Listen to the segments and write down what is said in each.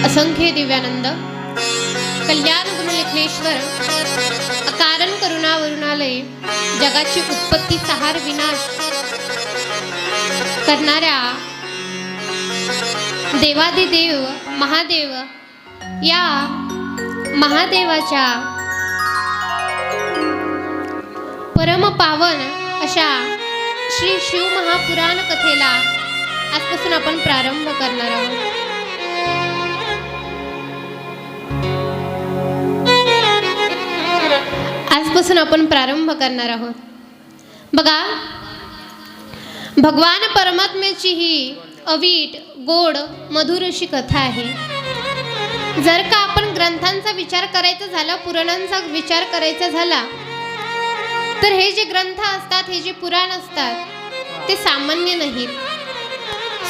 असंख्य दिव्यानंद कल्याण गुणलेखनेश्वर अकारण करुणा वरुणालय जगाची उत्पत्ती सहार विनाश करणाऱ्या देवादिदेव महादेव या महादेवाच्या परम पावन अशा श्री शिव महापुराण कथेला आजपासून आपण प्रारंभ करणार आहोत. आजपासून आपण प्रारंभ करणार आहोत. बघा, भगवान परमात्म्याची ही अवीट गोड मधुर अशी कथा आहे. जर का आपण ग्रंथांचा विचार करायचा झाला, पुराणांचा विचार करायचा झाला, तर हे जे ग्रंथ असतात, हे जे पुराण असतात, ते सामान्य नाहीत.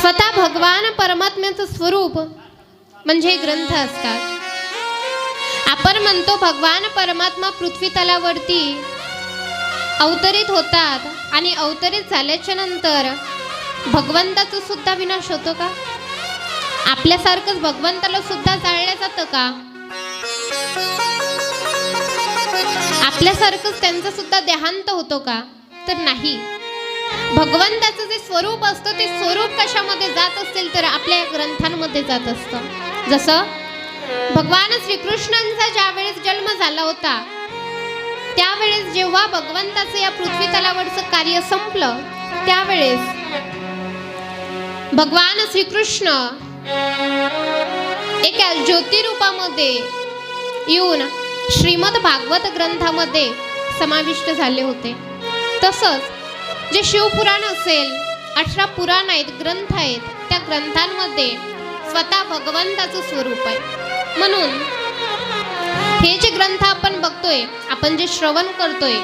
स्वतः भगवान परमात्म्याचं स्वरूप म्हणजे हे ग्रंथ असतात. आपण म्हणतो भगवान परमात्मा पृथ्वी तलावरती अवतरित होतात आणि अवतरित झाल्याच्या नंतर भगवंताचा सुद्धा विनाश होतो का? आपल्यासारखंच भगवंताला सुद्धा जाळलं जातं का? आपल्यासारखंच त्यांचा सुद्धा देहांत होतो का? तर नाही. भगवंताचं जे स्वरूप असतं ते स्वरूप कशामध्ये जात असेल तर आपल्या ग्रंथांमध्ये जात असतं. जसं भगवान श्रीकृष्णांचा ज्यावेळेस जन्म झाला होता, त्यावेळेस जेव्हा भगवंताचं या पृथ्वी तलावरचं कार्य संपलं, त्यावेळेस भगवान श्रीकृष्ण एका ज्योतिरूपामध्ये येऊन श्रीमद भागवत ग्रंथामध्ये समाविष्ट झाले होते. तसंच जे शिवपुराण असेल, 18 पुराण आहेत, ग्रंथ आहेत, त्या ग्रंथांमध्ये स्वतः भगवंताचं स्वरूप आहे. म्हणून हे जे ग्रंथ आपण बघतोय, आपण जे श्रवण करतोय,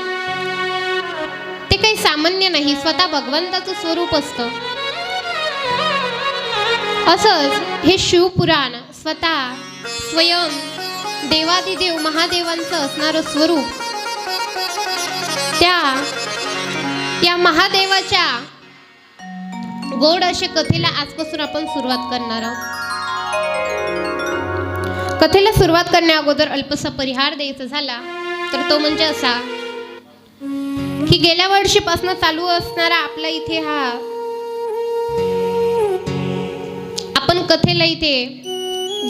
ते काही सामान्य नाही, स्वतः भगवंताचं स्वरूप असतं. असंच हे शिवपुराण स्वतः स्वयं देवादिदेव महादेवांचं असणारं स्वरूप, या महादेवाच्या गोड अशा कथेला आजपासून आपण सुरुवात करणार आहोत. कथेला सुरुवात करण्या अगोदर अल्पसा परिहार द्यायचा झाला तर तो म्हणजे असा की गेल्या वर्षीपासून चालू असणारा आपला इथे हा आपण कथेला इथे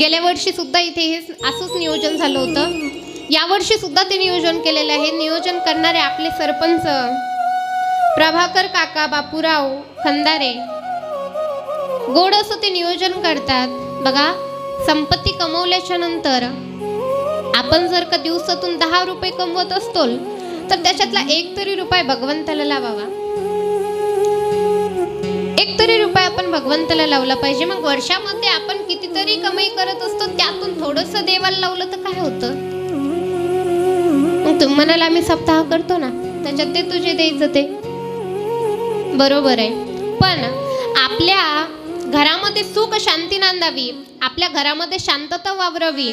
गेल्या वर्षी सुद्धा इथे हे असंच नियोजन झालं होतं. यावर्षी सुद्धा ते नियोजन केलेलं आहे. नियोजन करणारे आपले सरपंच प्रभाकर काका बापूराव खंदारे गोड असं ते नियोजन करतात. बघा, संपत्ती कमवल्याच्या नंतर आपण जर का दिवसातून 10 रुपये कमवत असतो तर त्याच्यातला एक तरी रुपये भगवंताला लावावा. एक तरी रुपये आपण भगवंताला लावला पाहिजे. मग वर्षामध्ये आपण कितीतरी कमाई करत असतो, त्यातून थोडंसं देवाला लावलं तर काय होतं? मग तुम्हाला आम्ही सप्ताह करतो ना, त्याच्यात ते तुझे द्यायचं ते बरोबर आहे. पण आपल्या घरामध्ये सुख शांती नांदावी, आपल्या घरामध्ये शांतता वावरावी,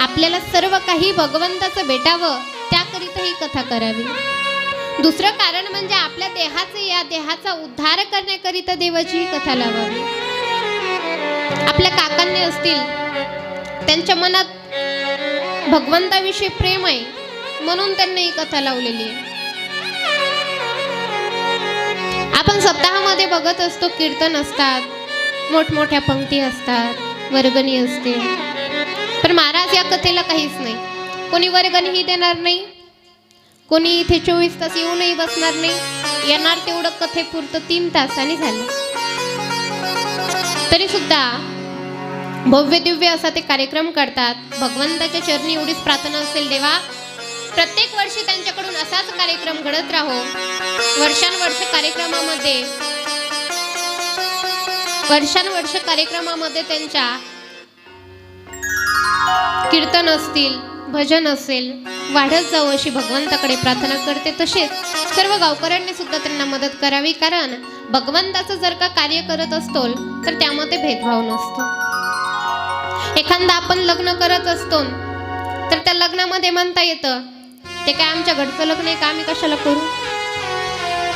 आपल्याला सर्व काही भगवंताचं भेटावं, त्याकरिता ही कथा करावी. दुसरं कारण म्हणजे आपल्या या देहाचा उद्धार करण्याकरिता देवाची ही कथा लावावी. आपल्या काकांनी असतील, त्यांच्या मनात भगवंताविषयी प्रेम आहे म्हणून त्यांनी ही कथा लावलेली आहे. आपण सप्ताहामध्ये बघत असतो, कीर्तन असतात, मोठमोठ्या पंक्ती असतात, वर्गणी असते. पण महाराज या कथेला काहीच नाही. कोणी वर्गणीही देणार नाही, कोणी इथे 24 तास येऊनही बसणार नाही. येणार तेवढं कथेपुरतं 3 तासांनी झालं. तरी सुद्धा भव्य दिव्य असा ते कार्यक्रम करतात. भगवंताच्या चरणी एवढीच प्रार्थना असेल, देवा प्रत्येक वर्षी त्यांच्याकडून असाच कार्यक्रम घडत राहो. वर्षानुवर्ष कार्यक्रमामध्ये त्यांच्या कीर्तन असतील, भजन असेल, वाढत जाऊ अशी भगवंताकडे प्रार्थना करते. तसेच सर्व गावकऱ्यांनी सुद्धा त्यांना मदत करावी. कारण भगवंताचं जर का कार्य करत असतो तर त्यामध्ये भेदभाव नसतो. एखादा आपण लग्न करत असतो तर त्या लग्नामध्ये म्हणता येतं, ते काय आमच्या घरचं लग्न आहे का, आम्ही कशाला करू?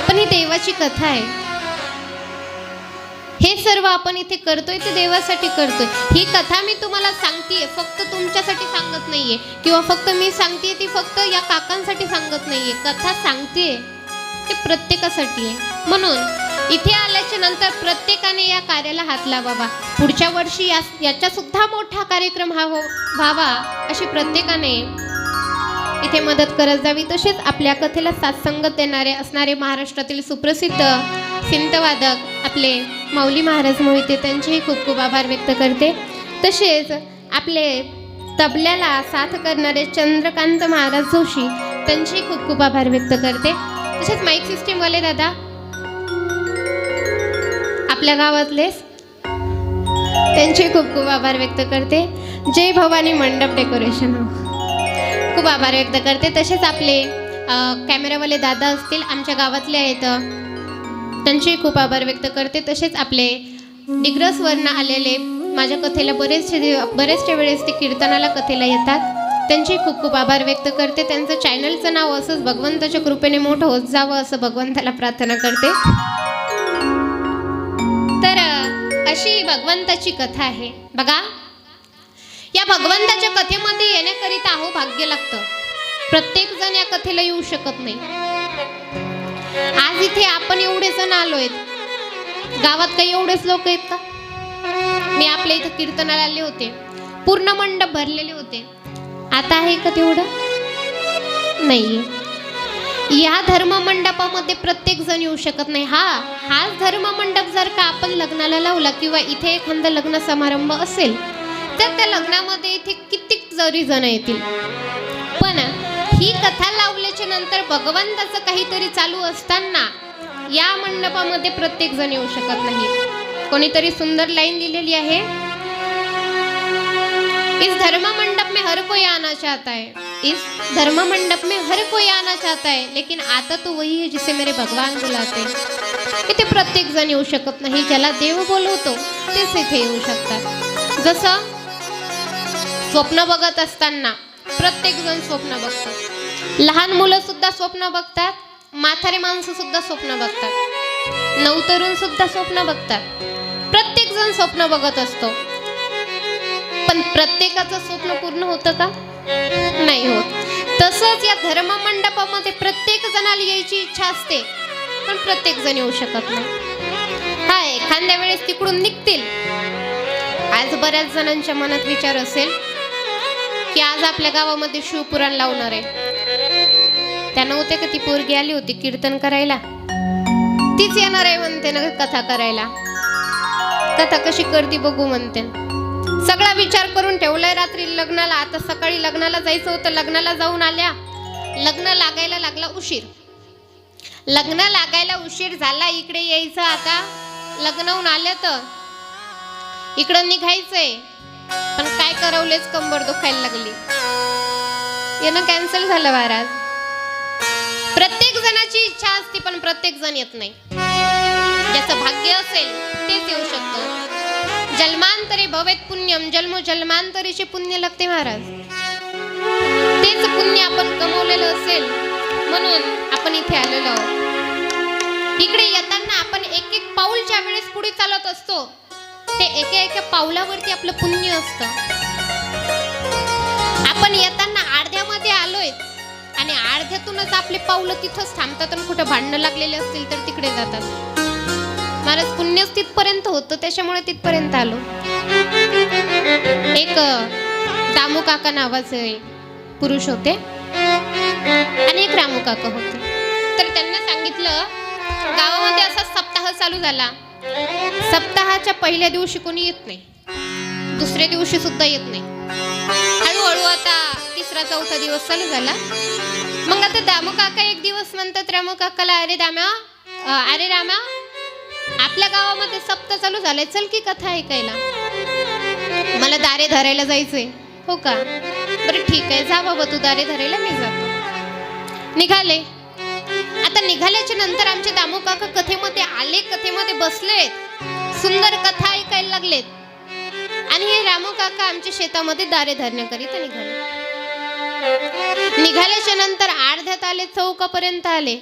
पण ही देवाची कथा आहे. हे सर्व आपण इथे करतोय ते देवासाठी करतोय. ही कथा मी तुम्हाला सांगतेय, फक्त तुमच्यासाठी सांगत नाहीये, किंवा फक्त मी सांगतेय ती फक्त या काकांसाठी सांगत नाहीये. कथा सांगतेय ते प्रत्येकासाठी आहे. म्हणून इथे आल्याच्या नंतर प्रत्येकाने या कार्याला हात लावावा. पुढच्या वर्षी याचा सुद्धा मोठा कार्यक्रम व्हावा अशी प्रत्येकाने इथे मदत करत जावी. तसेच आपल्या कथेला साथसंगत देणारे असणारे महाराष्ट्रातील सुप्रसिद्ध सिंतवादक आपले माऊली महाराज मोहिते त्यांचेही खूप खूप आभार व्यक्त करते. तसेच आपले तबल्याला साथ करणारे चंद्रकांत महाराज जोशी त्यांचेही खूप खूप आभार व्यक्त करते. तसेच माईक सिस्टीमवाले दादा आपल्या गावातले त्यांचे खूप खूप आभार व्यक्त करते. जय भवानी मंडप डेकोरेशन खूप आभार व्यक्त करते. तसेच आपले कॅमेरावाले दादा असतील आमच्या गावातले आहेत त्यांचेही खूप आभार व्यक्त करते. तसेच आपले डिग्रसवरनं आलेले माझ्या कथेला बरेचशे वेळेस ते कीर्तनाला कथेला येतात त्यांचेही खूप खूप आभार व्यक्त करते. त्यांचं चॅनलचं नाव असंच भगवंताच्या कृपेने मोठं होत जावं असं भगवंताला प्रार्थना करते. तर अशी भगवंताची कथा आहे. बघा, या भगवंताच्या कथेमध्ये येण्याकरिता भाग्य लागतं. प्रत्येक जण या कथेला येऊ शकत नाही. आज इथे आपण एवढे जण आलोय, गावात काही एवढेच लोक आहेत का? मी आपल्या इथे कीर्तनाला आले होते, पूर्ण मंडप भरलेले होते. आता आहे का तेवढं? नाहीये. या धर्म मंडपामध्ये प्रत्येक जण येऊ शकत नाही. हाच धर्म मंडप जर का आपण लग्नाला लावला किंवा इथे एखादा लग्न समारंभ असेल तर त्या लग्नामध्ये इथे कित्येक जरी जण येतील. पण ही कथा लावल्याच्या नंतर भगवंताचं काहीतरी चालू असताना या मंडपामध्ये प्रत्येक जण येऊ शकत नाही. कोणीतरी सुंदर लाईन लिहिलेली आहे, इस धर्म मंडप में हर कोई आना चाहता है, इस धर्म मंडप में हर कोई आना चाहता है, लेकिन आता तो वही है जिसे मेरे भगवान बुलाते. इथे प्रत्येक जण येऊ शकत नाही. ज्याला देव बोलवतो तेच इथे येऊ शकतात. जसं स्वप्न बघत असताना प्रत्येक जण स्वप्न बघतात. लहान मुलं सुद्धा स्वप्न बघतात, म्हातारे माणसं सुद्धा स्वप्न बघतात, नवतरुण सुद्धा स्वप्न बघतात. प्रत्येक जण स्वप्न बघत असतो. पण प्रत्येकाचं स्वप्न पूर्ण होतं का? नाही होत. तसंच या धर्म मंडपामध्ये प्रत्येक जणाला यायची इच्छा असते, पण प्रत्येक जण येऊ शकत नाही. एखाद्या वेळेस तिकडून निघतील. आज बऱ्याच जणांच्या मनात विचार असेल की आज आपल्या गावामध्ये शिवपुराण लावणार आहे. त्या नव्हते का ती पोरगी आली होती कीर्तन करायला, तीच येणार आहे म्हणते ना कथा करायला. कथा कशी करती बघू म्हणते. सगळा विचार करून ठेवलाय रात्री लग्नाला. आता सकाळी लग्नाला जायचं होतं, लग्नाला जाऊन आल्या. लग्न लागायला लागला उशीर. लग्न लागायला उशीर झाला, इकडे यायचं. आता लग्नाहून आल्या तर इकडं निघायचंय, पण काय करवलेच कंबर दुखायला लागली. येणं कॅन्सल झालं महाराज. प्रत्येक जणाची इच्छा असते पण प्रत्येक जण येत नाही. ज्याचं भाग्य असेल तेच येऊ शकतो. जन्मांतरे भवेत पुण्यम, जन्म जन्मांतरीचे पुण्य लागते महाराज. तेच पुण्य आपण कमवलेलं असेल म्हणून आपण इथे आलेलो आहोत. इकडे येताना आपण एक एक पाऊल ज्या वेळेस पुढे चालत असतो ते एका एका पावलावरती आपलं पुण्य असतं. आपण येताना अर्ध्यामध्ये आलोय आणि अर्ध्यातूनच आपले पावलं तिथंच थांबतात आणि कुठं भांडणं लागलेले असतील तर तिकडे जातात. महाराज पुण्यच तिथपर्यंत होतं, त्याच्यामुळे तिथपर्यंत आलो. एक दामू काका नावाचे पुरुष होते आणि एक रामू काका होते. तर त्यांना सांगितलं गावामध्ये असा सप्ताह चालू झाला. सप्ताहाच्या पहिल्या दिवशी कोणी येत नाही, दुसऱ्या दिवशी सुद्धा येत नाही. हळूहळू आता तिसरा चौथा दिवस चालू झाला. मग आता दामू काका एक दिवस म्हणतात रामू काकाला, अरे रामा आपल्या गावामध्ये सप्ताह चालू झालाय, चल की कथा ऐकायला. मला दारे धरायला जायचंय. हो का, बरं ठीक आहे, जा बाबा तू दारे धरायला, मी जातो. निघाले. आता निघाल्याच्या नंतर आमचे दामू काका कथेमध्ये आले, कथेमध्ये बसलेत, सुंदर कथा ऐकायला लागलेत. आणि हे रामू काका आमच्या शेतामध्ये दारे धरण्याकरिता निघाल्याच्या नंतर अर्ध्यात आले, चौकापर्यंत आले.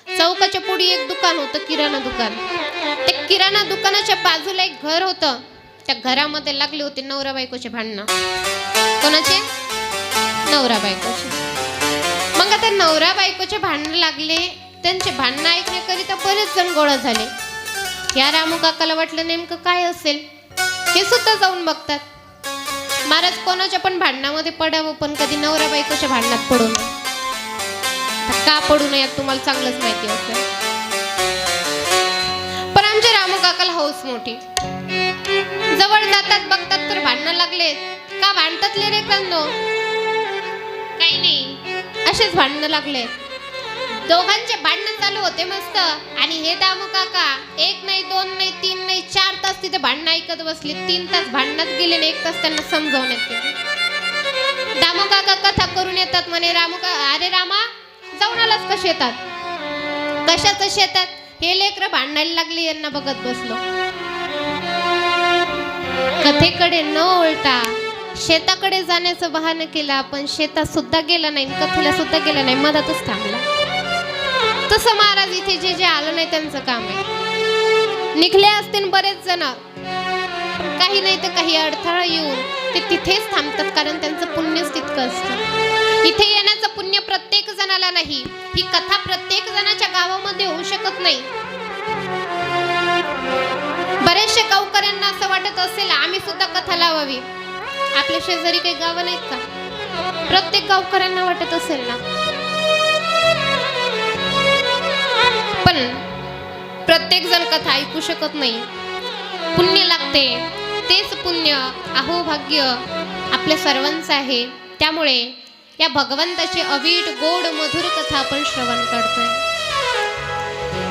चौकाच्या पुढे एक दुकान होतं, किराणा दुकान. ते किराणा दुकानाच्या बाजूला एक घर होतं. त्या घरामध्ये लागले होते नवरा बायकोचे भांडणं. कोणाचे? नवरा बायकोचे. मग आता नवरा बायकोचे भांडणं लागले. त्यांचे भांडणं ऐकण्याकरिता बरेच जण गोळा झाले. या रामू काकाला वाटलं नेमकं काय असेल, हे सुद्धा जाऊन बघतात. महाराज कोणाच्या पण भांडणामध्ये पडावं, पण कधी नवरा बायकोच्या भांडणात पडू नये. का पडू नये तुम्हाला चांगलंच माहिती असेल. पण आमच्या रामू काकाला हौस मोठी. जवळ जातात, बघतात तर भांडणं लागले. का भांडतातले रे कंदो? काही नाही, असेच भांडणं लागले. दोघांचे भांडणं चालू होते मस्त. आणि हे दामू काका 1 नाही 2 नाही 3 नाही 4 तास तिथे भांडणं ऐकत बसले. 3 तास भांडणात गेले आणि 1 तास त्यांना समजवण्यात गेले. दामू काका कथा करून येतात. म्हणे अरे रामा, जाऊन आलास का शेतात? कशाचं शेतात? हे लेकरं भांडायला लागली, यांना बघत बसलो. कथेकडे न वळता शेताकडे जाण्याचं बहाणं केलं. पण शेतात सुद्धा गेला नाही, कथेला सुद्धा गेला नाही, मधातच थांबला. तसं महाराज इथे जे जे आलं नाही त्यांचं काम आहे. निघले असतील बरेच जण, काही नाही तर काही अडथळा येऊन ते तिथेच थांबतात, कारण त्यांचं पुण्यच तितकं असतं. इथे येण्याचं पुण्य प्रत्येक जणाला नाही. ही कथा प्रत्येक जणाच्या गावामध्ये होऊ शकत नाही. बरेचशे गावकऱ्यांना असं वाटत असेल आम्ही सुद्धा कथा लावावी. आपल्या शेजारी काही गावं नाहीत का? प्रत्येक गावकऱ्यांना वाटत असेल ना. पण प्रत्येक जण कथा ऐकू शकत नाही. पुण्य लागते. तेच पुण्य अहोभाग्य आपल्या सर्वांचं आहे. त्यामुळे या भगवंताची अवीट गोड मधुर कथा आपण श्रवण करतोय.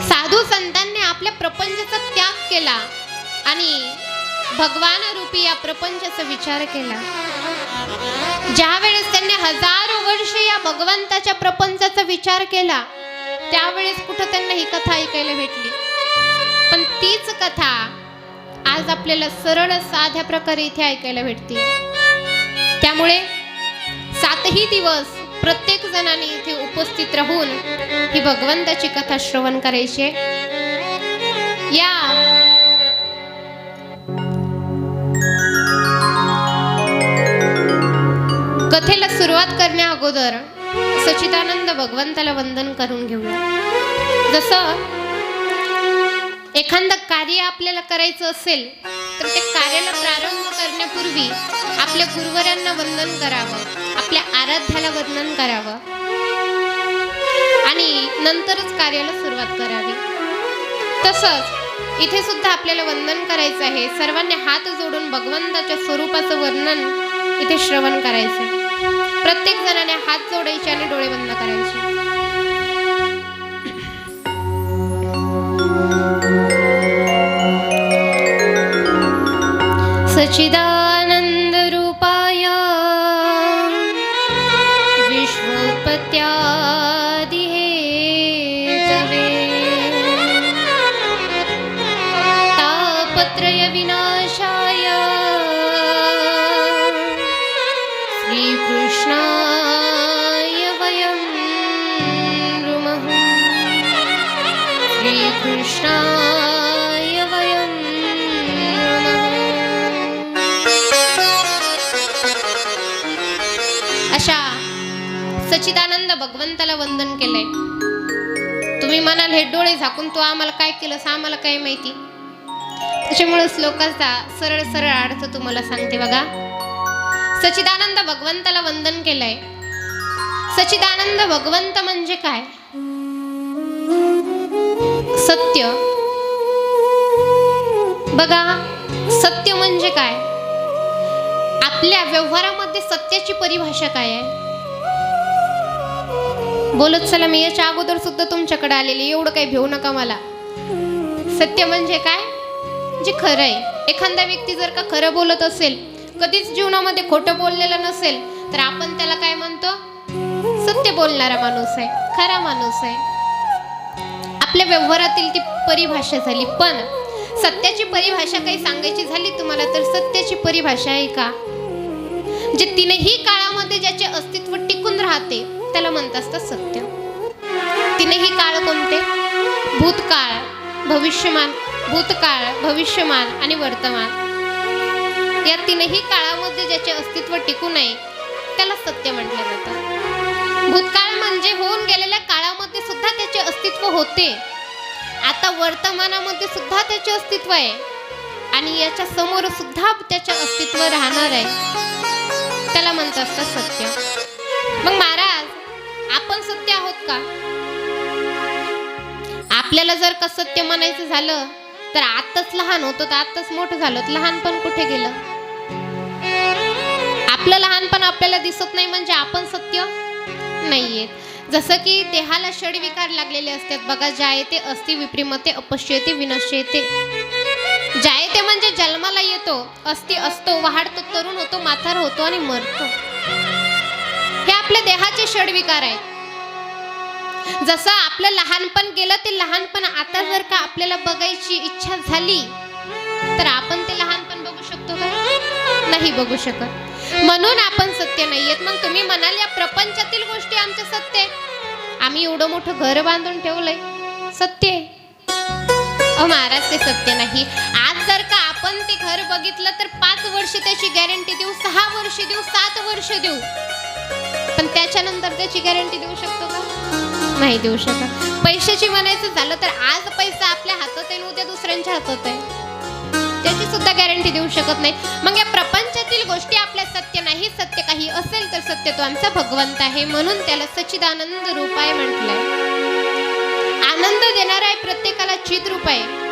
साधू संतांनी आपल्या प्रपंचाचा त्याग केला आणि भगवान रूपी या प्रपंचाचा विचार केला. ज्या वेळेस त्यांनी हजारो वर्ष या भगवंताच्या प्रपंचाचा विचार केला, त्यावेळेस कुठं त्यांना ही कथा ऐकायला भेटली. पण तीच कथा आज आपल्याला सरळ साध्या प्रकारे इथे ऐकायला भेटते. त्यामुळे 7ही दिवस प्रत्येक जणांनी इथे उपस्थित राहून ही भगवंताची कथा श्रवण करायची. या कथेला सुरुवात करण्या अगोदर सच्चिदानंद भगवंताला वंदन करून घेऊया. जसं एखादं कार्य आपल्याला करायचं असेल तर ते कार्याला प्रारंभ करण्यापूर्वी आपल्या गुरुवरांना वंदन करावं, आपल्या आराध्याला वंदन करावं आणि नंतरच कार्याला सुरुवात करावी. तसंच इथे सुद्धा आपल्याला वंदन करायचं आहे. सर्वांनी हात जोडून भगवंताच्या स्वरूपाचं वर्णन इथे श्रवण करायचं. प्रत्येक जणाने हात जोडायचे आणि डोळे बंद करायचे. सच्चिदानंद रूपाय विश्वोत्पत्त्यादिहेतवे तापत्रय विनाशाय श्रीकृष्णाय वयं नमः. श्रीकृष्णाय वयं नमः. अशा सच्चिदानंद भगवंताला वंदन केलंय. तुम्ही म्हणाल हे डोळे झाकून तू आम्हाला काय केलंस, आम्हाला काय माहिती. त्याच्यामुळे श्लोकाचा सरळ सरळ अर्थ तुम्हाला सांगते बघा. सच्चिदानंद भगवंताला वंदन केलंय. सच्चिदानंद भगवंत म्हणजे काय? सत्य. बघा, सत्य म्हणजे काय? आपल्या व्यवहारामध्ये सत्याची परिभाषा काय आहे? बोलत चला, मी याच्या अगोदर सुद्धा तुमच्याकडे आलेली, एवढं काही भेऊ नका मला. सत्य म्हणजे काय? जे खरं आहे. एखादा व्यक्ती जर का खरं बोलत असेल, कधीच जीवनामध्ये खोटं बोललेलं नसेल, तर आपण त्याला काय म्हणतो? सत्य बोलणारा माणूस आहे, खरा माणूस आहे. आपल्या व्यवहारातील ती परिभाषा झाली. पण सत्याची परिभाषा काही सांगायची झाली तुम्हाला, तर सत्याची परिभाषा आहे का जे तीनही काळामध्ये ज्याचे अस्तित्व टिकून राहते त्याला म्हणत असतात सत्य. तीनही काळ कोणते? भूतकाळ, भविष्यमान भूतकाळ, भविष्यमान आणि वर्तमान या तीनही काळामध्ये ज्याचे अस्तित्व टिकून आहे त्याला सत्य म्हटलं जातं. भूतकाळ म्हणजे होऊन गेलेल्या काळामध्ये सुद्धा त्याचे अस्तित्व होते, आता वर्तमानामध्ये सुद्धा त्याचे अस्तित्व आहे आणि याच्या समोर सुद्धा त्याचे अस्तित्व राहणार आहे, त्याला म्हणत असतात सत्य. मग महाराज, आपण सत्य आहोत का? आपल्याला जर का सत्य म्हणायचं झालं तर आताच लहान होतो तर आताच मोठं झालो, लहानपण कुठे गेलं? आपलं लहानपण आपल्याला दिसत नाही म्हणजे आपण सत्य नाहीये. जसं की देहाला षडविकार लागलेले असतात बघा, जायते, अस्ति, विप्रिमते, अपश्यते, विनश्यते. जायते म्हणजे जन्माला येतो, अस्ति असतो, वाढतो, तरुण होतो, म्हातार होतो आणि मरतो. हे आपल्या देहाचे षडविकार आहेत. जसं आपलं लहानपण गेलं ते लहानपण आता जर का आपल्याला बघायची इच्छा झाली तर आपण ते लहानपण बघू शकतो का? नाही बघू शकत. म्हणून आपण सत्य नाहीयेत. मग तुम्ही म्हणाल या प्रपंचातील गोष्टी आमच्या सत्य आहे, आम्ही एवढं मोठं घर बांधून ठेवलंय, सत्य आहे? महाराज, ते सत्य नाही. आज जर का आपण ते घर बघितलं तर 5 वर्ष त्याची गॅरंटी देऊ, 6 वर्ष देऊ, 7 वर्ष देऊ, पण त्याच्यानंतर त्याची गॅरंटी देऊ शकतो का? नाही देऊ शकत. पैशाची म्हणायचं झालं तर आज पैसा आपल्या हातात आहे, उद्या दुसऱ्यांच्या हातात आहे, त्याची सुद्धा गॅरंटी देऊ शकत नाही. मग या प्रपंचातील गोष्टी आपल्या सत्य नाही. सत्य काही असेल तर सत्य तो आमचा भगवंत आहे, म्हणून त्याला सच्चिदानंद रूप आहे म्हटलंय. आनंद देणारा आहे, प्रत्येकाला चित रूप आहे.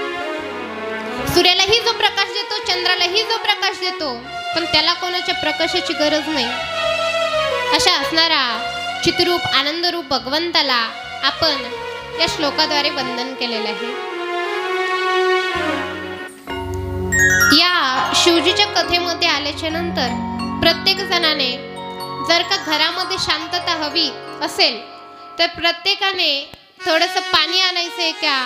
सूर्यालाही जो प्रकाश देतो, चंद्रालाही जो प्रकाश देतो, पण त्याला कोणाच्या प्रकाशाची गरज नाही. अशा असणारा चितरूप आनंदरूप भगवंताला आपण या श्लोकाद्वारे वंदन केलेलं आहे. या शिवजीच्या कथेमध्ये आल्याच्या नंतर प्रत्येक जणाने जर का घरामध्ये शांतता हवी असेल तर प्रत्येकाने थोडंसं पाणी आणायचंय का,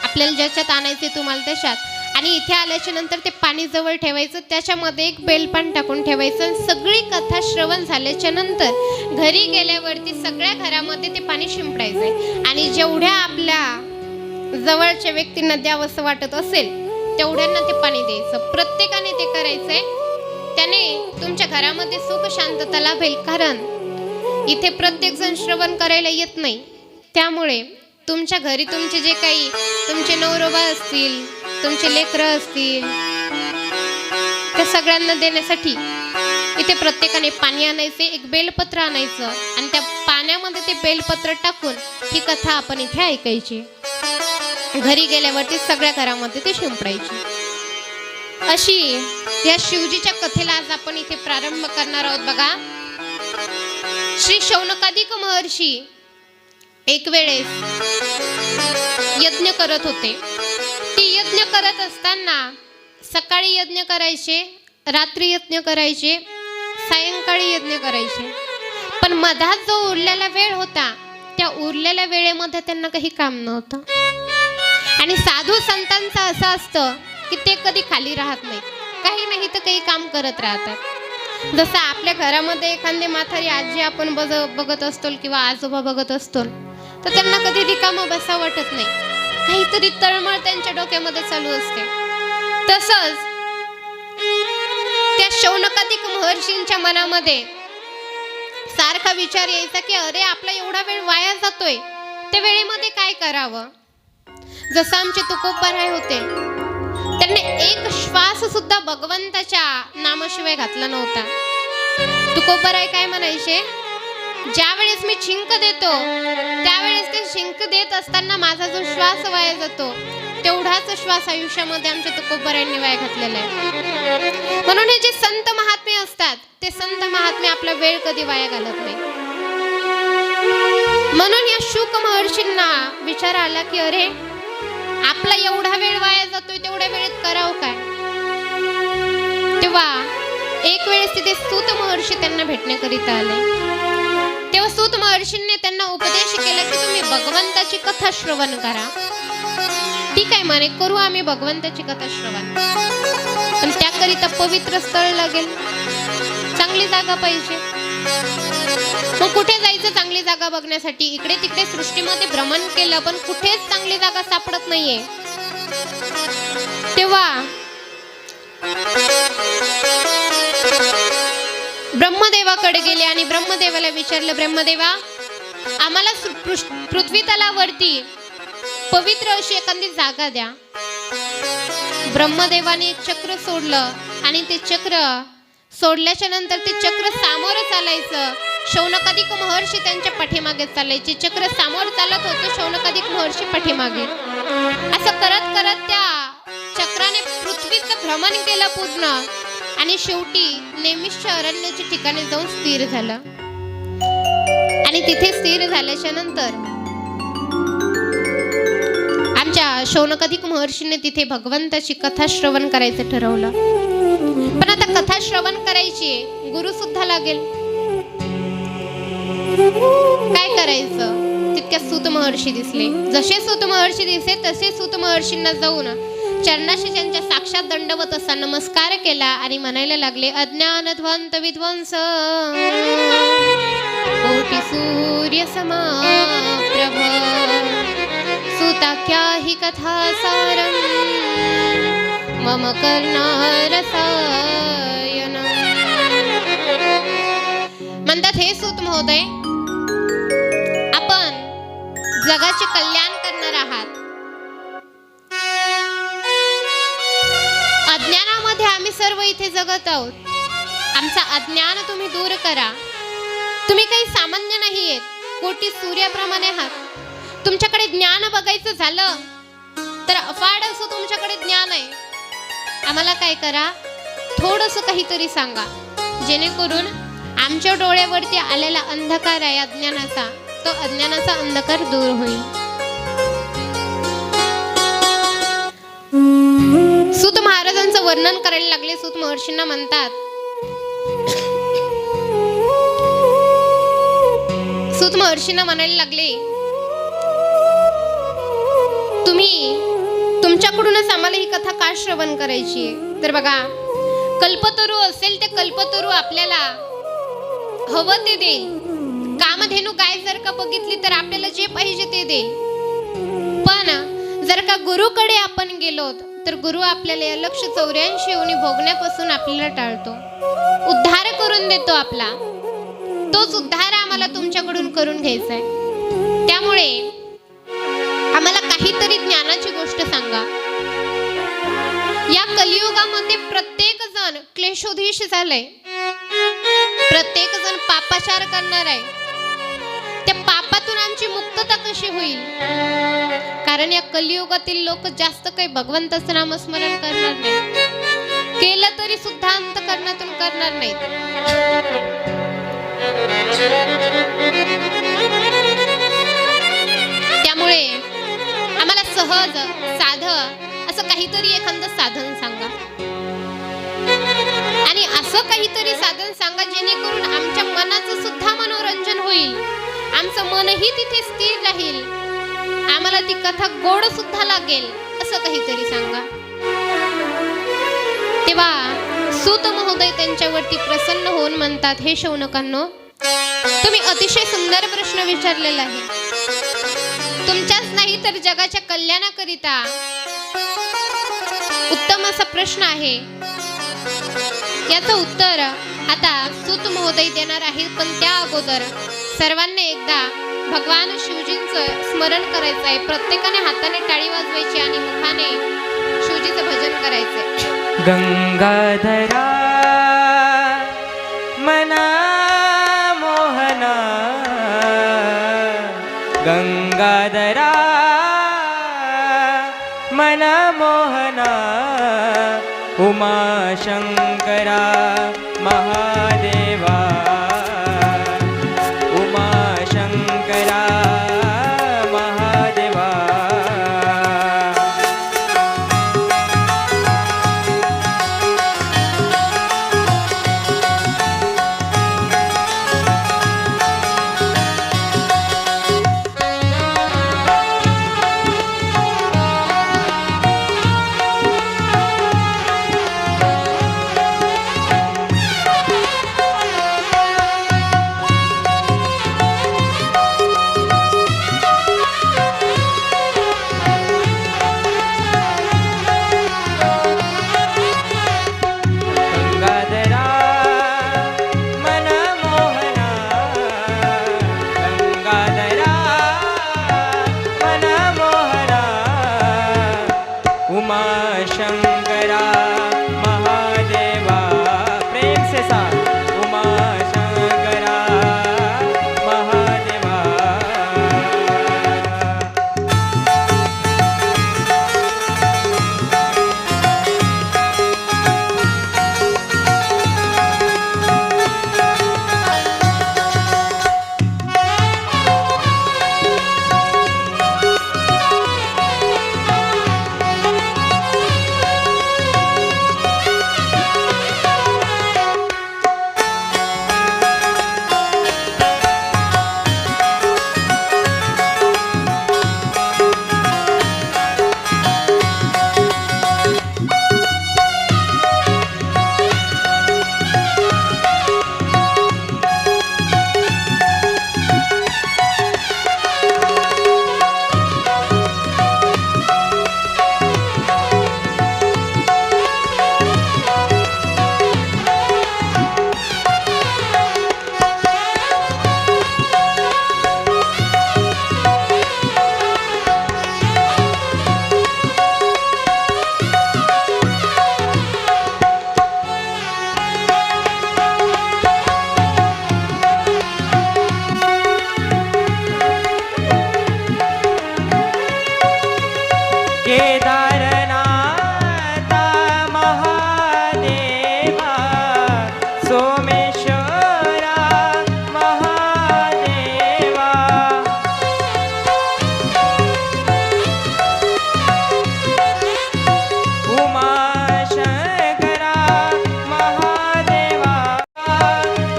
आपल्याला ज्याच्यात आणायचंय तुम्हाला त्याच्यात, आणि इथे आल्याच्या नंतर ते पाणी जवळ ठेवायचं, त्याच्यामध्ये एक बेलपान टाकून ठेवायचं. सगळी कथा श्रवण झाल्याच्या नंतर घरी गेल्यावरती सगळ्या घरामध्ये ते पाणी शिंपडायचंय आणि जेवढ्या आपल्या जवळच्या व्यक्तींना द्यावंसं वाटत असेल तेवढ्यांना ते पाणी द्यायचं. प्रत्येकाने ते करायचंय. त्याने तुमच्या घरामध्ये सुख शांतता लाभेल. कारण इथे प्रत्येक जण श्रवण करायला येत नाही, त्यामुळे तुमच्या घरी तुमचे जे काही तुमचे नवरोबा असतील, तुमचे लेकरं असतील, त्या सगळ्यांना देण्यासाठी इथे प्रत्येकाने पाणी आणायचे, एक बेलपत्र आणायचं आणि त्या पाण्यामध्ये ते बेलपत्र टाकून ही कथा आपण इथे ऐकायची. घरी गेल्यावरती सगळ्या घरामध्ये ते शिंपडायची. अशी या शिवजीच्या कथेला आज आपण इथे प्रारंभ करणार आहोत. बघा, श्री शौनकादिक महर्षी एक वेळेस यज्ञ करत होते. ते यज्ञ करत असताना सकाळी यज्ञ करायचे, रात्री यज्ञ करायचे, सायंकाळी यज्ञ करायचे. पण मधात जो उरलेला वेळ होता त्या उरलेल्या वेळेमध्ये त्यांना काही काम नव्हतं. आणि साधू संतांचं असं असतं की ते कधी खाली राहत नाही, काही नाही तर काही काम करत राहतात. जसं आपल्या घरामध्ये एखादी म्हातारी आजी आपण बघत असतो किंवा आजोबा बघत असतो तर त्यांना कधी रिकामं बसा वाटत नाही, काहीतरी तळमळ त्यांच्या डोक्यामध्ये चालू असते. तसंच त्या शौनकादिक महर्षींच्या मनामध्ये सारखा विचार यायचा की अरे आपला एवढा वेळ वाया जातोय, त्या वेळेमध्ये काय करावं. जसं आमचे तुकोबाराय होते, त्यांनी एक श्वास सुद्धा भगवंताच्या नामाशिवाय घातला नव्हता. तुकोबाराय काय म्हणायचे, ज्या वेळेस मी शिंक देतो त्यावेळेस ते शिंक देत असताना माझा जो श्वास वाया जातो तेवढाच श्वास आयुष्यामध्ये आमच्या तुकोबारायांनी वाया घातलेला आहे. म्हणून हे जे संत महात्मे असतात ते संत महात्मे आपला वेळ कधी वाया घालत नाही. म्हणून या शुक महर्षींना विचार आला की अरे आपला एवढा वेळ वाया जातोय, तेवढ्या वेळेत करावं काय. तेव्हा एक वेळेस तिथे सूत महर्षी त्यांना भेटण्याकरिता आले. तेव्हा सूत महर्षींनी त्यांना उपदेश केला की तुम्ही भगवंताची कथा श्रवण करा. ठीक आहे म्हणे, करू आम्ही भगवंताची कथा श्रवण, पण त्याकरिता पवित्र स्थळ लागेल, चांगली जागा पाहिजे. मग कुठे जायचं चांगली जागा बघण्यासाठी? इकडे तिकडे सृष्टीमध्ये भ्रमण केलं पण कुठेच चांगली जागा सापडत नाहीये. तेव्हा ब्रह्मदेवाकडे गेले आणि ब्रह्मदेवाला विचारलं, ब्रह्मदेवा, आम्हाला पृथ्वी तलावरती पवित्र अशी एखादी जागा द्या. ब्रह्मदेवाने एक चक्र सोडलं आणि ते चक्र सोडल्याच्या नंतर ते चक्र सामोरं चालायचं. शौनकादिक महर्षी त्यांच्या पाठीमागे चालायचे. चक्र सामोर चालत होतं, शौनकादिक महर्षी पाठीमागे. असं करत करत त्या चक्राने पृथ्वीचं भ्रमण केलं पूर्ण आणि शेवटी नेमिषच्या अरण्याच्या ठिकाणी जाऊन स्थिर झालं. आणि तिथे स्थिर झाल्याच्या नंतर आमच्या शौनकादिक महर्षीने तिथे भगवंताची कथा श्रवण करायचं ठरवलं. पण आता कथा श्रवण करायची, गुरु सुद्धा लागेल. काय करायचं? तितक्या सूत महर्षी दिसले. जसे सूत महर्षी दिसले तसे सूत महर्षींना जाऊन चरणाशी त्यांच्या साक्षात दंडवत असा नमस्कार केला आणि म्हणायला लागले, अज्ञान ध्वंत विध्वंस कोटी सूर्य समाप्रभ सुताख्या ही कथा सारं मम कर्णारसायन. म्हणतात, हे सूत महोदय, आपण जगाचे कल्याण करणार आहात. अज्ञानामध्ये आम्ही सर्व इथे जगत आहोत. आमचा अज्ञान तुम्ही दूर करा. तुम्ही काही सामान्य नाही आहेत, कोटी सूर्याप्रमाणे आहात. तुमच्याकडे ज्ञान बघायचं झालं तर अफाट असं तुमच्याकडे ज्ञान आहे. आम्हाला काय करा, थोडंसं काहीतरी सांगा, जेणेकरून आमच्या डोळ्यावरती आलेला अंधकार आहे अज्ञानाचा, तो अज्ञानाचा अंधकार दूर होईल. सूत महाराजांचं वर्णन करायला लागले. सूत महर्षींना म्हणतात, सूत महर्षींना म्हणायला लागले, तुम्ही तुमच्याकडूनच आम्हाला ही कथा का श्रवण करायची आहे? तर बघा, कल्पतरू असेल ते कल्पतरू आपल्याला हवं ते देईल. कामधेनू गाय जर का बघितली तर आपल्याला जे पाहिजे ते देईल. पण जर का गुरुकडे आपण गेलो तर गुरु आपल्याला या लक्ष 84 योनी भोगण्यापासून आपल्याला टाळतो, उद्धार करून देतो आपला. तोच उद्धार आम्हाला तुमच्याकडून करून घ्यायचा आहे. त्यामुळे आम्हाला काहीतरी ज्ञानाची गोष्ट सांगा. या कलियुगामध्ये प्रत्येक जण क्लेशोधीश झालंय, प्रत्येक जण पापाचार करणार आहे. त्या पापातून आमची मुक्तता कशी होईल? कारण या कलियुगातील लोक जास्त काही भगवंताचं नामस्मरण करणार नाही, केलं तरी सुद्धा अंतःकरणातून करणार नाहीत. त्यामुळे आम्हाला सहज साधं असं काहीतरी एखादं साधन सांगा. आणि असं काहीतरी साधन सांगा जेणेकरून आमच्या मनाचं सुद्धा मनोरंजन होईल, आमचं मनही तिथे स्थिर राहील, आम्हाला ती कथा गोड सुद्धा लागेल, असं काहीतरी सांगा. तेव्हा सूत महोदय त्यांच्यावरती प्रसन्न होऊन म्हणतात, हे शौनकांनो, तुम्ही अतिशय सुंदर प्रश्न विचारलेला आहे. तुमच्याच नाही तर जगाच्या कल्याणाकरिता उत्तम असा प्रश्न आहे. याचं उत्तर आता सूत महोदय देणार आहे. पण त्या अगोदर सर्वांना एकदा भगवान शिवजींचं स्मरण करायचं आहे. प्रत्येकाने हाताने टाळी वाजवायची आणि मुखाने शिवजीचं भजन करायचंय. गंगाधरा मना मोहना, गंगाधरा मना मोहना, उमाशंकरा महादेवा, उमाशंकरा महादेवा. कसा उमाशंकरा महादेवा केदारनाथ महादेवा सोमेश्वरा महादेवा उमाशंकरा महादेवा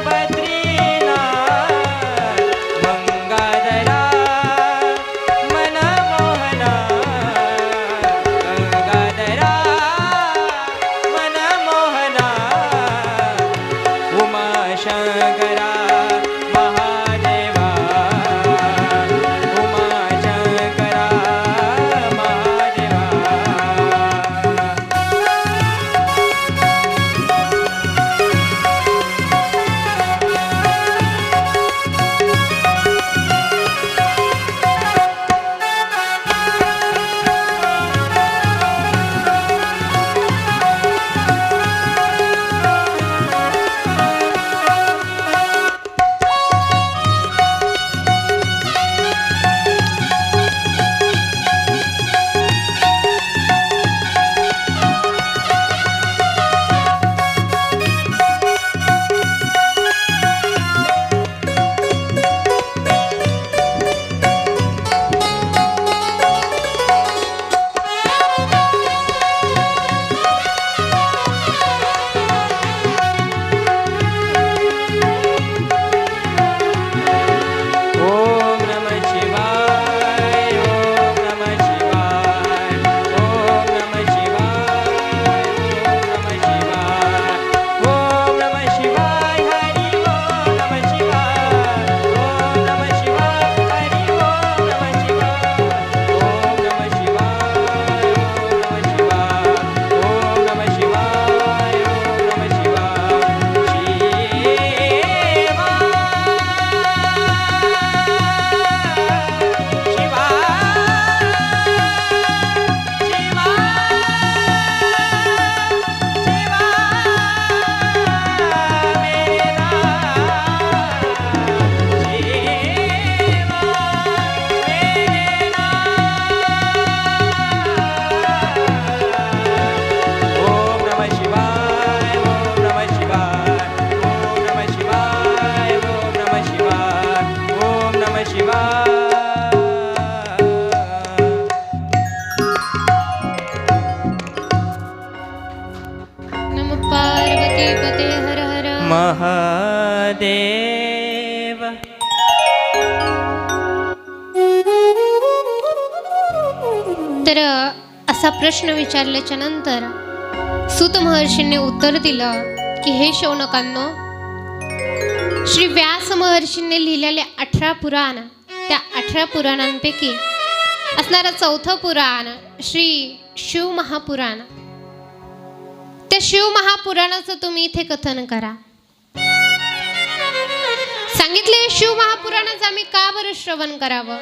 बद्रीनाथ गंगाधरा मनमोहना गंगाधरा मनमोहना उमाशंकरा महादेवा उमाशंकरा महादेवा ओम नमः शिवाय ओम नमः शिवाय ओम नमः शिवाय ओम नमः शिवाय हरि ओम नमः शिवाय ओम नमः शिवाय हरि ओम नमः शिवाय ओम नमः शिवाय ओम नमः शिवाय ओम नमः नमः पार्वती पते हर हर महादेव तर असा प्रश्न विचारल्याच्या नंतर सूत महर्षींनी उत्तर दिलं की हे शौनकांनो, श्री व्यास महर्षींनी लिहिलेले 18 पुराण, त्या 18 पुराणांपैकी असणारं चौथं पुराण श्री शिव महापुराण, त्या शिव महापुराणाचं तुम्ही इथे कथन करा. सांगितले शिव महापुराणाचं आम्ही का बरं श्रवण करावं?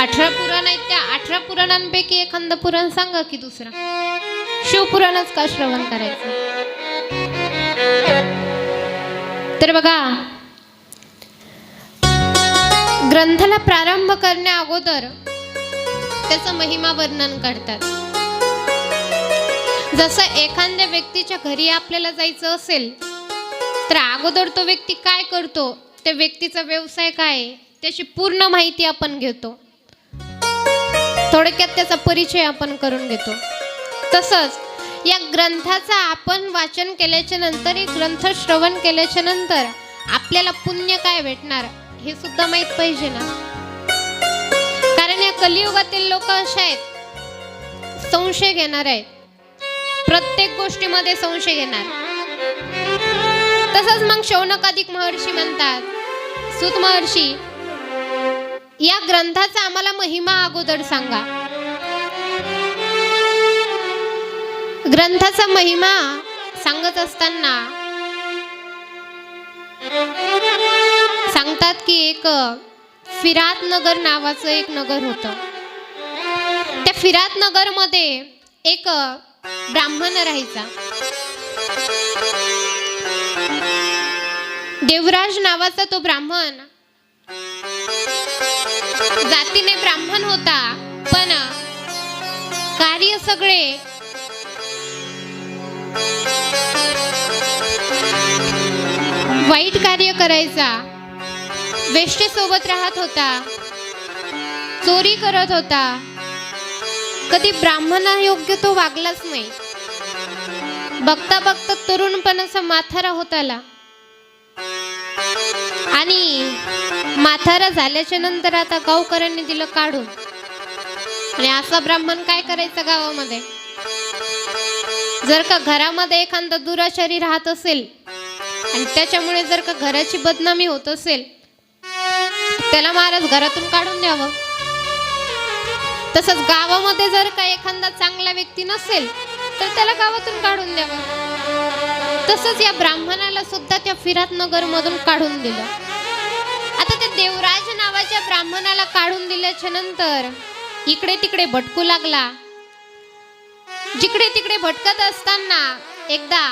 18 पुराण आहेत, त्या 18 पुराणांपैकी एखादं पुराण सांगा की दुसरं. शिवपुराणच का श्रवण करायचं? तर बघा, ग्रंथाला प्रारंभ करण्या अगोदर त्याचा महिमा वर्णन करतात. जसं एखाद्या व्यक्तीच्या घरी आपल्याला जायचं असेल तर अगोदर तो व्यक्ती काय करतो, त्या व्यक्तीचा व्यवसाय काय आहे, त्याची पूर्ण माहिती आपण घेतो. थोडक्यात त्याचा परिचय आपण करून घेतो. तसंच या ग्रंथाचा आपण वाचन केल्याच्या नंतर, एक ग्रंथ श्रवण केल्याच्या नंतर आपल्याला पुण्य काय भेटणार हे सुद्धा माहित पाहिजे ना. कारण या कलियुगातील लोक असे आहेत, संशय घेणार आहेत, प्रत्येक गोष्टीमध्ये संशय घेणार. तसंच मग शौनकादिक महर्षी म्हणतात, सूत महर्षी या ग्रंथाचा आम्हाला महिमा अगोदर सांगा. ग्रंथाचा महिमा सांगत असताना सांगतात की एक फिरात नगर नावाचं एक नगर होतं. त्या फिरात नगर मध्ये एक ब्राह्मण राहायचा. देवराज नावाचा तो ब्राह्मण जातीने ब्राह्मण होता, पण कार्य सगळे वाईट कार्य करायचा. वेश्येसोबत राहत होता, चोरी करत होता. कधी ब्राह्मणायोग्य तो वागलाच नाही. बघता बघता तरुणपणाचा म्हातारा होत आला आणि म्हातारा झाल्याच्या नंतर आता गावकऱ्यांनी दिलं काढून. आणि असा ब्राह्मण काय करायचा गावामध्ये? जर का घरामध्ये एखादा दुराचारी राहत असेल आणि त्याच्यामुळे जर का घराची बदनामी होत असेल, त्याला महाराज घरातून काढून द्यावं. तसंच गावामध्ये जर का एखादा चांगला व्यक्ती नसेल तर त्याला गावातून काढून द्यावं. तसंच या ब्राह्मणाला सुद्धा त्या फिरात नगर मधून काढून दिलं. आता त्या देवराज नावाच्या ब्राह्मणाला काढून दिल्याच्या नंतर इकडे तिकडे भटकू लागला. जिकडे तिकडे भटकत असताना एकदा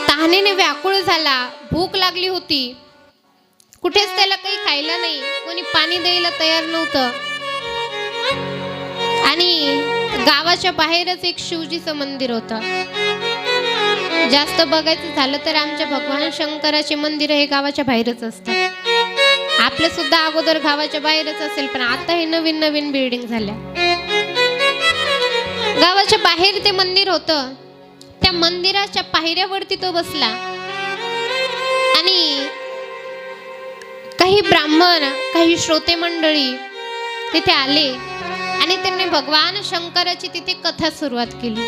तहानेने व्याकुळ झाला, भूक लागली होती. कुठेच त्याला काही खायला नाही, कोणी पाणी द्यायला तयार नव्हतं. आणि गावाच्या बाहेरच एक शिवजीचं मंदिर होतं. जास्त बघायचं झालं तर आमच्या भगवान शंकराचे मंदिर हे गावाच्या बाहेरच असतात. आपले सुद्धा अगोदर गावाच्या बाहेरच असेल, पण आता हे नवीन नवीन बिल्डिंग झाल्या. गावाच्या बाहेर ते मंदिर होतं. त्या मंदिराच्या पायऱ्यावरती तो बसला आणि काही ब्राह्मण, काही श्रोते मंडळी तिथे आले आणि त्यांनी भगवान शंकराची तिथे कथा सुरुवात केली.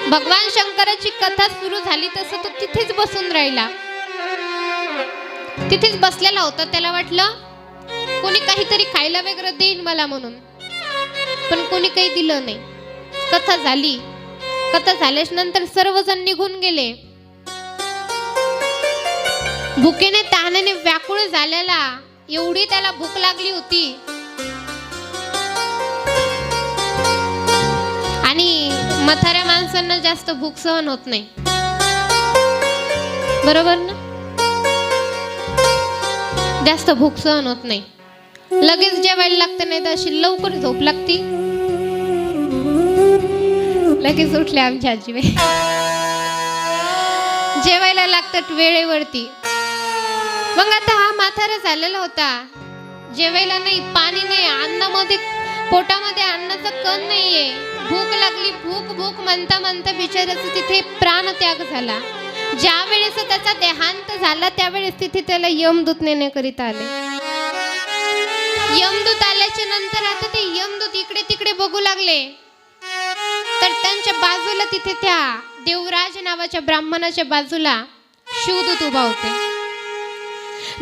भगवान शंकराची कथा सुरू झाली तसं तो तिथेच बसून राहिला. तिथेच बसलेला होता. त्याला वाटलं कोणी काहीतरी खायला वगैरे देईल मला म्हणून, पण कोणी काही दिलं नाही. कथा झाली. कथा झाल्याच्या नंतर सर्वजण निघून गेले. भुकेने तहानेने व्याकुळ झालेला, एवढी त्याला भूक लागली होती. आणि म्हाताऱ्या माणसांना जास्त भूक सहन होत नाही, बरोबर ना? जास्त भूक सहन होत नाही, लगेच जेवायला लागते, नाही तर अशी लवकर झोप लागती. लगेच उठले आमच्या आजीबाई, जेवायला लागतात वेळेवरती. मग आता हा म्हातारा झालेला होता, जेवायला नाही, पाणी नाही, अन्नामध्ये पोटामध्ये अन्नाचं कण नाहीये, भूक लागली. भूक भूक म्हणता म्हणता बिचाऱ्याचा तिथे प्राणत्याग झाला. ज्या वेळेस त्याचा देहांत झाला त्यावेळेस तिथे त्याला यमदूत नेण्याकरिता आले. यमदूत आल्याच्या नंतर आता ते यमदूत इकडे तिकडे बघू लागले, तर त्यांच्या बाजूला तिथे त्या देवराज नावाच्या ब्राह्मणाच्या बाजूला शिवदूत उभा होते.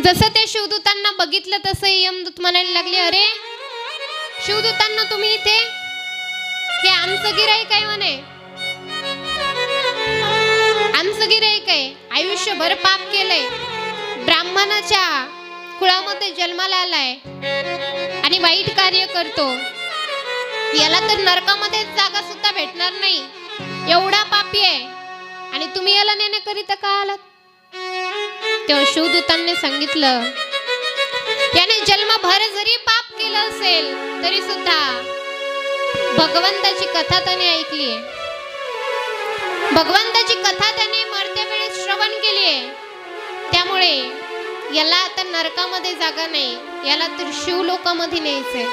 जसं ते शिवदूतांना बघितलं तसं यमदूत म्हणायला लागले, अरे शिवदूतांना तुम्ही इथे? हे आमचं गिराईक आहे म्हणे, आमचं गिराईक आहे, आयुष्यभर पाप केलंय, ब्राह्मणाच्या कुळामध्ये जन्माला आलाय आणि वाईट कार्य करतो, याला तर नरकामध्ये जागा सुद्धा भेटणार नाही, एवढा पापी आहे. आणि तुम्ही याला नेण्याकरिता का आलात? तेव्हा शिवदूतांनी सांगितलं, याने जन्मभर जरी पाप केलं असेल तरी सुद्धा भगवंताची कथा त्याने ऐकली आहे, भगवंताची कथा त्याने मरत्या वेळेस श्रवण केली आहे. त्यामुळे याला आता नरकामध्ये जागा नाही, याला तर शिवलोकामध्ये न्यायचंय.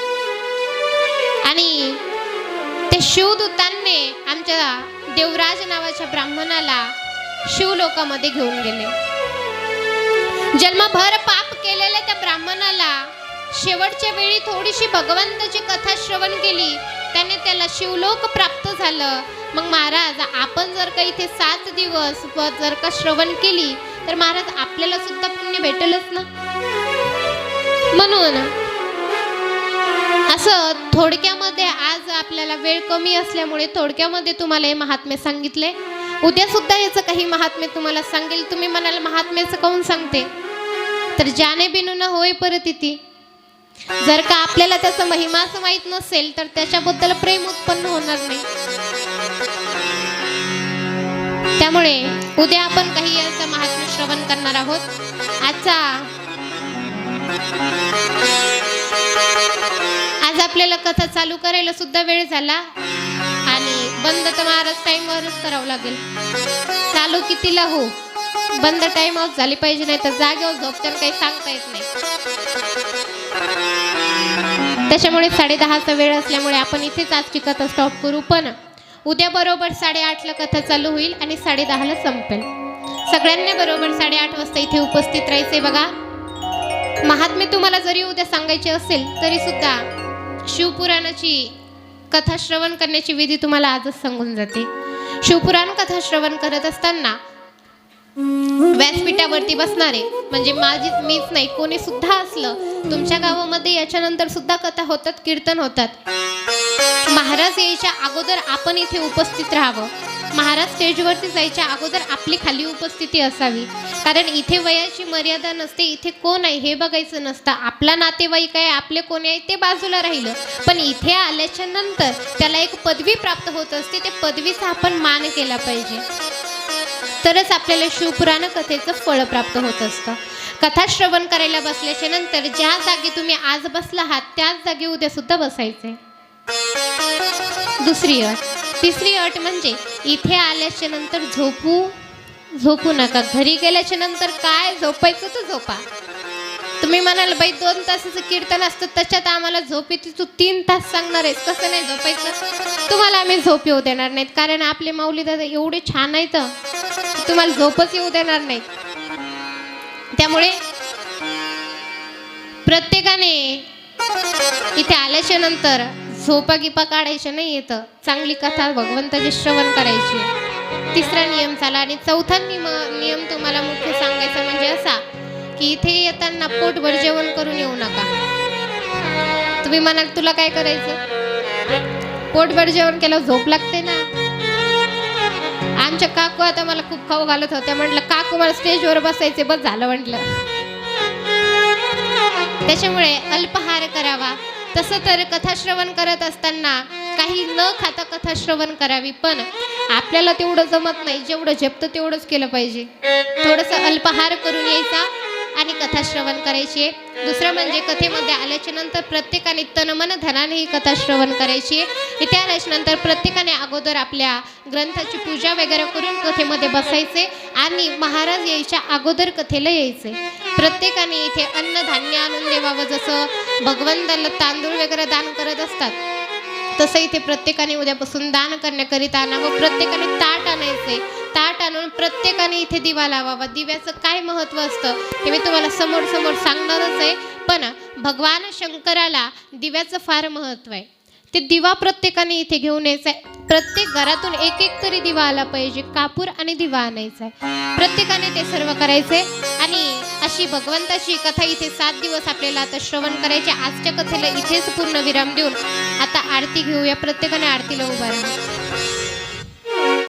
आणि ते शिवदूतांनी आमच्या देवराज नावाच्या ब्राह्मणाला शिवलोकामध्ये घेऊन गेले. जन्मभर पाप केलेल्या त्या ब्राह्मणाला शेवटच्या वेळी थोडीशी भगवंताची कथा श्रवण केली, त्याने त्याला शिवलोक प्राप्त झालं. मग महाराज, आपण जर का इथे 7 दिवस जर का श्रवण केली तर महाराज आपल्याला सुद्धा पुण्य भेटेलच ना. म्हणून असं थोडक्यामध्ये आज आपल्याला वेळ कमी असल्यामुळे थोडक्यामध्ये तुम्हाला हे महात्म्य सांगितले. उद्या सुद्धा याचं काही महात्म्य तुम्हाला सांगेल. तुम्ही म्हणाल महात्म्याचं काहून सांगते, तर ज्याने बिनू न होय परतिती. जर का आपल्याला त्याचा महिमा असं माहित नसेल तर त्याच्याबद्दल प्रेम उत्पन्न होणार नाही. त्यामुळे उद्या आपण काही याचं महात्म्य श्रवण करणार आहोत. आज आपल्याला कथा चालू करायला सुद्धा वेळ झाला आणि बंद तर महाराज टाइमवरच करावं लागेल. चालू कितीला हो, बंद टाइम आउट झाली पाहिजे, नाही तर जागेवर झोपताना काही सांगता येत नाही. त्याच्यामुळे 10:30चा वेळ असल्यामुळे आपण इथेच आजची कथा स्टॉप करू. पण उद्या बरोबर 8:30ला कथा चालू होईल आणि 10:30ला संपेल. सगळ्यांनी बरोबर 8:30 वाजता इथे उपस्थित राहायचे. बघा, महात्म्य तुम्हाला जरी उद्या सांगायचे असेल तरी सुद्धा शिवपुराणाची कथा श्रवण करण्याची विधी तुम्हाला आजच सांगून जाते. शिवपुराण कथा श्रवण करत असताना व्यासपीठावरती बसणारे म्हणजे मीच नाही, कोणी सुद्धा असलं तुमच्या गावामध्ये याच्यानंतर सुद्धा कथा होतात, कीर्तन होतात. महाराज यायच्या अगोदर आपण इथे उपस्थित राहावं. महाराज स्टेजवरती जायच्या अगोदर आपली खाली उपस्थिती असावी. कारण इथे वयाची मर्यादा नसते, इथे कोण आहे हे बघायचं नसतं. आपला नातेवाईक आहे, आपले कोणी आहे ते बाजूला राहिलं, पण इथे आल्याच्या नंतर त्याला एक पदवी प्राप्त होत असते. ते पदवीचा आपण मान केला पाहिजे, तरच आपल्याला शिवपुराण कथेचं फळ प्राप्त होत असतं. कथा श्रवण करायला बसल्याच्या नंतर ज्या जागी तुम्ही आज बसला आहात त्याच जागी उद्या सुद्धा बसायचे. दुसरी अट. तिसरी अट म्हणजे इथे आल्याच्या नंतर झोपू नका. घरी गेल्याच्या नंतर काय झोपायचं तर झोपा. तुम्ही म्हणाल बाई 2 तासाचं कीर्तन असतं त्याच्यात आम्हाला झोप येते, तू 3 तास सांगणार आहेस, कसं नाही झोपायचं? तुम्हाला आम्ही झोप येऊ देणार नाहीत, कारण आपले माऊली दादा एवढे छान आहेत तुम्हाला झोपच येऊ देणार नाहीत. त्यामुळे प्रत्येकाने इथे आल्याच्या नंतर झोपा गिपा काढायच्या नाही, येतं चांगली कथा भगवंताची श्रवण करायची. तिसरा नियम झाला. आणि चौथा नियम तुम्हाला मुख्य सांगायचा म्हणजे असा की इथे येताना पोटभर जेवण करून येऊ नका. तुम्ही म्हणाल तुला काय करायचं, पोटभर जेवण केलं झोप लागते ना. आमच्या काकू आता मला खूप खाऊ घालत होत्या, म्हटलं काकू मला स्टेजवर बसायचे, बस झालं म्हटलं. त्याच्यामुळे अल्पाहार करावा. तसं तर कथा श्रवण करत असताना काही न खाता कथा श्रवण करावी, पण आपल्याला तेवढं जमत नाही. जेवढं झेपतं तेवढंच केलं पाहिजे. थोडंसं अल्पाहार करून यायचा आणि कथा श्रवण करायची. दुसरं म्हणजे कथेमध्ये आल्याच्या नंतर प्रत्येकाने तनमन धनाने ही कथा श्रवण करायची. इथे आल्याच्या नंतर प्रत्येकाने अगोदर आपल्या ग्रंथाची पूजा वगैरे करून कथेमध्ये बसायचे आणि महाराज यायच्या अगोदर कथेला यायचे. प्रत्येकाने इथे अन्नधान्य आणून देवावं. जसं भगवंताला तांदूळ वगैरे दान करत असतात तसं इथे प्रत्येकाने उद्यापासून दान करण्याकरिता आणावं. प्रत्येकाने ताट आणायचे. ताट आणून प्रत्येकाने इथे दिवा लावावा. दिव्याचं काय महत्त्व असतं हे मी तुम्हाला समोर सांगणारच आहे. पण भगवान शंकराला दिव्याचं फार महत्त्व आहे. ते दिवा प्रत्येकाने इथे घेऊन यायचा आहे. प्रत्येक घरातून एक तरी दिवा आला पाहिजे. कापूर आणि दिवा आणायचा आहे. प्रत्येकाने ते सर्व करायचे. आणि अशी भगवंताची कथा इथे 7 दिवस आपल्याला आता श्रवण करायचे. आजच्या कथेला इथेच पूर्ण विराम देऊन आता आरती घेऊया. प्रत्येकाने आरतीला उभा राहा.